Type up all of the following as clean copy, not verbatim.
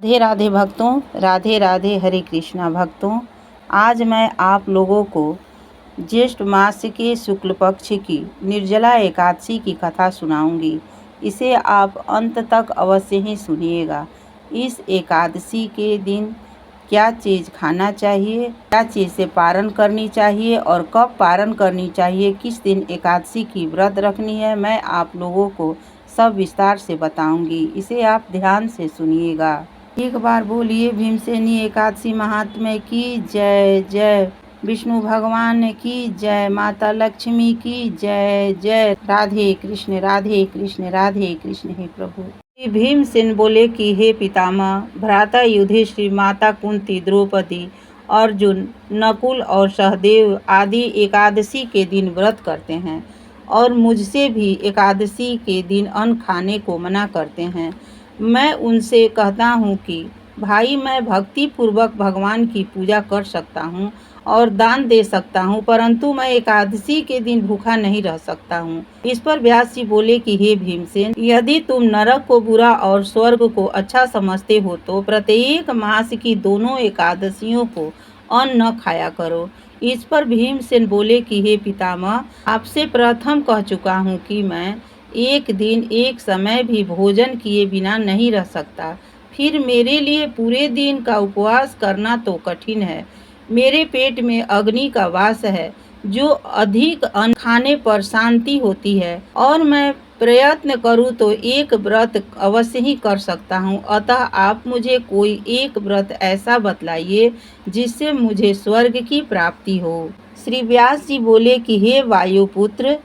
राधे राधे भक्तों, राधे राधे हरे कृष्णा भक्तों। आज मैं आप लोगों को ज्येष्ठ मास के शुक्ल पक्ष की निर्जला एकादशी की कथा सुनाऊंगी। इसे आप अंत तक अवश्य ही सुनिएगा। इस एकादशी के दिन क्या चीज़ खाना चाहिए, क्या चीज़ से पारण करनी चाहिए और कब पारण करनी चाहिए, किस दिन एकादशी की व्रत रखनी है, मैं आप लोगों को सब विस्तार से बताऊंगी। इसे आप ध्यान से सुनिएगा। एक बार बोलिए भीमसेनी एकादशी महात्म्य की जय जय। विष्णु भगवान की जय। माता लक्ष्मी की जय जय। राधे कृष्ण राधे कृष्ण राधे कृष्ण। हे प्रभु। भीमसेन बोले कि हे पितामह, भ्राता युधिष्ठिर, माता कुंती, द्रौपदी, अर्जुन, नकुल और सहदेव आदि एकादशी के दिन व्रत करते हैं और मुझसे भी एकादशी के दिन अन्न खाने को मना करते हैं। मैं उनसे कहता हूँ कि भाई, मैं भक्ति पूर्वक भगवान की पूजा कर सकता हूँ और दान दे सकता हूँ, परंतु मैं एकादशी के दिन भूखा नहीं रह सकता हूँ। इस पर व्यास जी बोले कि हे भीमसेन, यदि तुम नरक को बुरा और स्वर्ग को अच्छा समझते हो तो प्रत्येक मास की दोनों एकादशियों को अन्न न खाया करो। इस पर भीमसेन बोले कि हे पितामह, आपसे प्रथम कह चुका हूँ कि मैं एक दिन एक समय भी भोजन किए बिना नहीं रह सकता। फिर मेरे लिए पूरे दिन का उपवास करना तो कठिन है। मेरे पेट में अग्नि का वास है, जो अधिक अन्न खाने पर शांति होती है, और मैं प्रयत्न करूँ तो एक व्रत अवश्य ही कर सकता हूँ। अतः आप मुझे कोई एक व्रत ऐसा बतलाइए जिससे मुझे स्वर्ग की प्राप्ति हो। श्री व्यास जी बोले कि हे वायुपुत्र,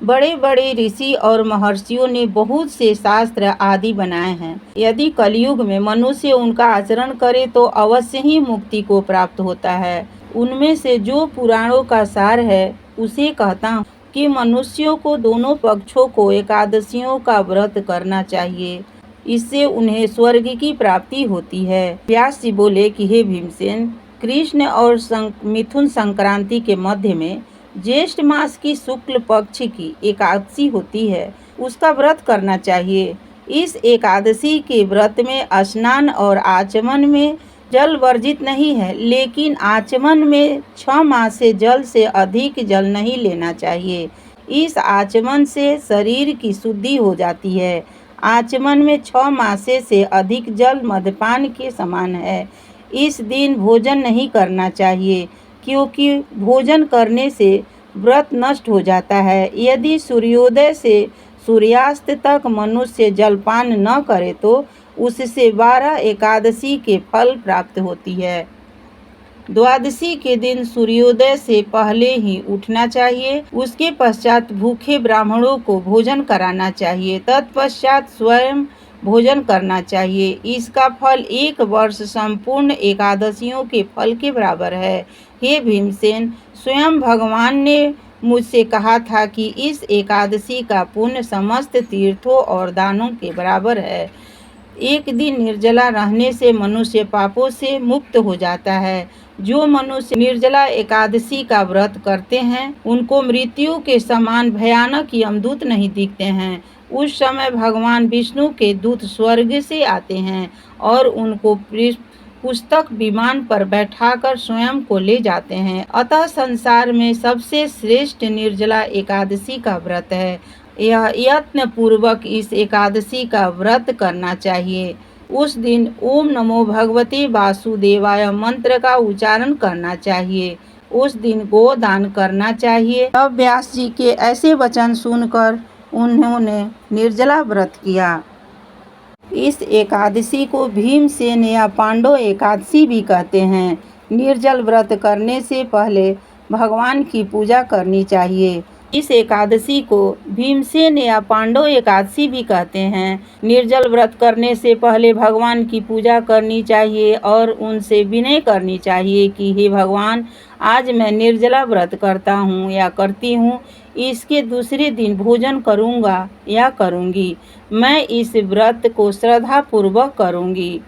बड़े बड़े ऋषि और महर्षियों ने बहुत से शास्त्र आदि बनाए हैं। यदि कलयुग में मनुष्य उनका आचरण करे तो अवश्य ही मुक्ति को प्राप्त होता है। उनमें से जो पुराणों का सार है उसे कहता हूँ कि मनुष्यों को दोनों पक्षों को एकादशियों का व्रत करना चाहिए। इससे उन्हें स्वर्ग की प्राप्ति होती है। व्यास जी बोले कि हे भीमसेन, कृष्ण और मिथुन संक्रांति के मध्य में ज्येष्ठ मास की शुक्ल पक्ष की एकादशी होती है, उसका व्रत करना चाहिए। इस एकादशी के व्रत में स्नान और आचमन में जल वर्जित नहीं है, लेकिन आचमन में 6 मास से जल से अधिक जल नहीं लेना चाहिए। इस आचमन से शरीर की शुद्धि हो जाती है। आचमन में 6 मास से अधिक जल मद्यपान के समान है। इस दिन भोजन नहीं करना चाहिए, क्योंकि भोजन करने से व्रत नष्ट हो जाता है। यदि सूर्योदय से सूर्यास्त तक मनुष्य जलपान न करे तो उससे 12 एकादशी के फल प्राप्त होती है। द्वादशी के दिन सूर्योदय से पहले ही उठना चाहिए। उसके पश्चात भूखे ब्राह्मणों को भोजन कराना चाहिए। तत्पश्चात स्वयं भोजन करना चाहिए। इसका फल 1 वर्ष संपूर्ण एकादशियों के फल के बराबर है। हे भीमसेन, स्वयं भगवान ने मुझसे कहा था कि इस एकादशी का पुण्य समस्त तीर्थों और दानों के बराबर है। एक दिन निर्जला रहने से मनुष्य पापों से मुक्त हो जाता है। जो मनुष्य निर्जला एकादशी का व्रत करते हैं उनको मृत्यु के समान भयानक यमदूत नहीं दिखते हैं। उस समय भगवान विष्णु के दूत स्वर्ग से आते हैं और उनको पुस्तक विमान पर बैठाकर स्वयं को ले जाते हैं। अतः संसार में सबसे श्रेष्ठ निर्जला एकादशी का व्रत है। यह यत्न पूर्वक इस एकादशी का व्रत करना चाहिए। उस दिन ओम नमो भगवते वासुदेवाय मंत्र का उच्चारण करना चाहिए। उस दिन गोदान करना चाहिए। तब व्यास जी के ऐसे वचन सुनकर उन्होंने निर्जला व्रत किया। इस एकादशी को भीमसेन या पांडव एकादशी भी कहते हैं। निर्जल व्रत करने से पहले भगवान की पूजा करनी चाहिए। इस एकादशी को भीमसेन या पांडव एकादशी भी कहते हैं। निर्जल व्रत करने से पहले भगवान की पूजा करनी चाहिए और उनसे विनय करनी चाहिए कि हे भगवान, आज मैं निर्जला व्रत करता हूँ या करती हूँ। इसके दूसरे दिन भोजन करूँगा या करूँगी। मैं इस व्रत को श्रद्धा पूर्वक करूँगी,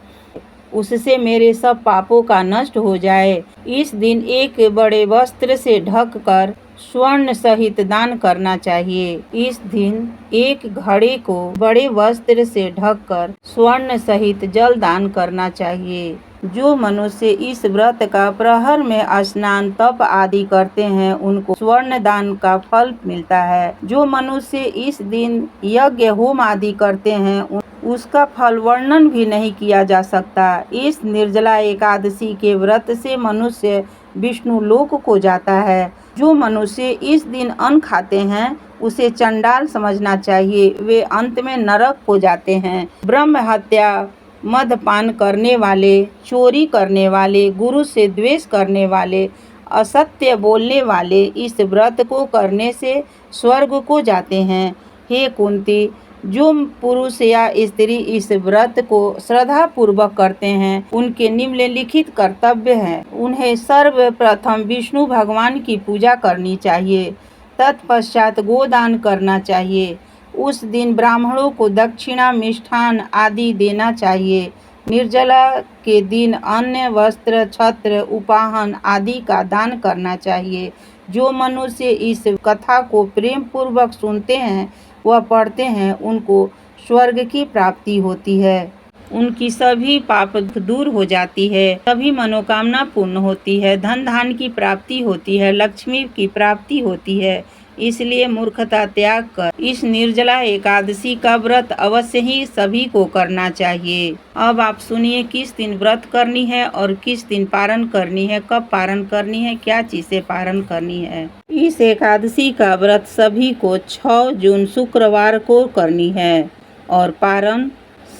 उससे मेरे सब पापों का नष्ट हो जाए। इस दिन एक बड़े वस्त्र से ढककर स्वर्ण सहित दान करना चाहिए। इस दिन एक घड़े को बड़े वस्त्र से ढककर स्वर्ण सहित जल दान करना चाहिए। जो मनुष्य इस व्रत का प्रहर में स्नान तप आदि करते हैं उनको स्वर्ण दान का फल मिलता है। जो मनुष्य इस दिन यज्ञ होम आदि करते हैं उसका फल वर्णन भी नहीं किया जा सकता। इस निर्जला एकादशी के व्रत से मनुष्य विष्णु लोक को जाता है। जो मनुष्य इस दिन अन्न खाते हैं उसे चंडाल समझना चाहिए, वे अंत में नरक को जाते हैं। ब्रह्म हत्या, मदपान करने वाले, चोरी करने वाले, गुरु से द्वेष करने वाले, असत्य बोलने वाले इस व्रत को करने से स्वर्ग को जाते हैं। हे कुंती, जो पुरुष या स्त्री इस व्रत को श्रद्धा पूर्वक करते हैं उनके निम्नलिखित कर्तव्य हैं। उन्हें सर्वप्रथम विष्णु भगवान की पूजा करनी चाहिए, तत्पश्चात गोदान करना चाहिए। उस दिन ब्राह्मणों को दक्षिणा, मिष्ठान आदि देना चाहिए। निर्जला के दिन अन्न, वस्त्र, छत्र, उपाहन आदि का दान करना चाहिए। जो मनुष्य इस कथा को प्रेम पूर्वक सुनते हैं व पढ़ते हैं उनको स्वर्ग की प्राप्ति होती है। उनकी सभी पाप दूर हो जाती है, सभी मनोकामना पूर्ण होती है, धन धान की प्राप्ति होती है, लक्ष्मी की प्राप्ति होती है। इसलिए मूर्खता त्याग कर इस निर्जला एकादशी का व्रत अवश्य ही सभी को करना चाहिए। अब आप सुनिए किस दिन व्रत करनी है और किस दिन पारण करनी है, कब पारण करनी है, क्या चीज से पारण करनी है। इस एकादशी का व्रत सभी को 6 जून शुक्रवार को करनी है और पारण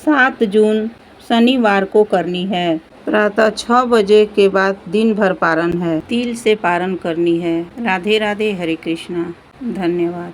7 जून शनिवार को करनी है। प्रातः 6 बजे के बाद दिन भर पारण है। तिल से पारण करनी है। राधे राधे, हरे कृष्णा। धन्यवाद।